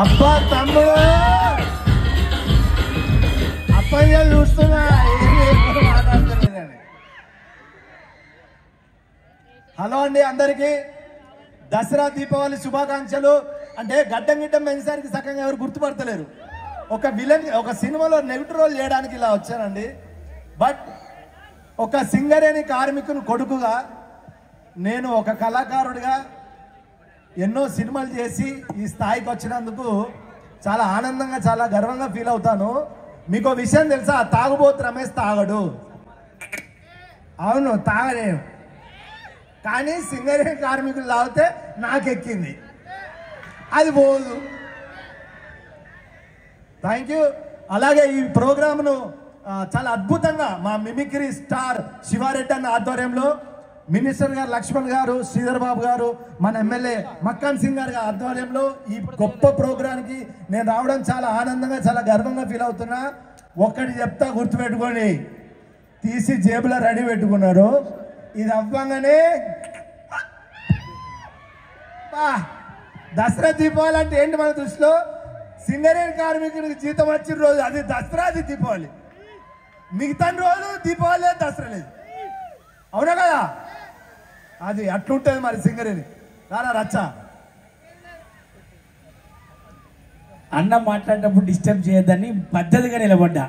అబ్బా తమ్ముడు అప్పయ్య చూస్తున్నా మాట్లాడుతున్నాను. హలో అండి అందరికీ దసరా దీపావళి శుభాకాంక్షలు. అంటే గడ్డం గిడ్డం పెంచడానికి సకంగా ఎవరు గుర్తుపడతలేరు. ఒక విలన్ ఒక సినిమాలో నెగిటివ్ రోల్ చేయడానికి ఇలా వచ్చానండి. బట్ ఒక సింగరేణి కార్మికుని కొడుకుగా నేను ఒక కళాకారుడిగా ఎన్నో సినిమాలు చేసి ఈ స్థాయికి వచ్చినందుకు చాలా ఆనందంగా చాలా గర్వంగా ఫీల్ అవుతాను. మీకు విషయం తెలుసా, తాగుబోతు రమేష్ తాగడు. అవును తాగలేను, కానీ సింగరేణి కార్మికులు తాగితే నాకెక్కింది, అది పోదు. Thank you. అలాగే ఈ ప్రోగ్రామ్ను చాలా అద్భుతంగా మా మిమిక్రీ స్టార్ శివారెడ్డి అన్న ఆధ్వర్యంలో మినిస్టర్ గారు లక్ష్మణ్ గారు, శ్రీధర్ బాబు గారు, మన ఎమ్మెల్యే మక్కన్ సింగ్ గారి ఆధ్వర్యంలో ఈ గొప్ప ప్రోగ్రాంకి నేను రావడం చాలా ఆనందంగా చాలా గర్వంగా ఫీల్ అవుతున్నా. ఒక్కటి చెప్తా గుర్తుపెట్టుకోండి, తీసి జేబులో రెడీ పెట్టుకున్నారు. ఇది అవ్వంగానే దసరా దీపావళి అంటే ఏంటి మన దృష్టిలో, సింగరేణి కార్మికుడికి జీతం వచ్చిన రోజు అది దసరా, అది దీపావళి. మిగతా రోజు దీపావళి దసరా లేదు, అవునా కదా? అది అట్లుంటుంది మరి సింగరేణి. రారా రచ్చ అన్న మాట్లాడేటప్పుడు డిస్టర్బ్ చేయొద్దని పద్ధతిగా నిలబడ్డా.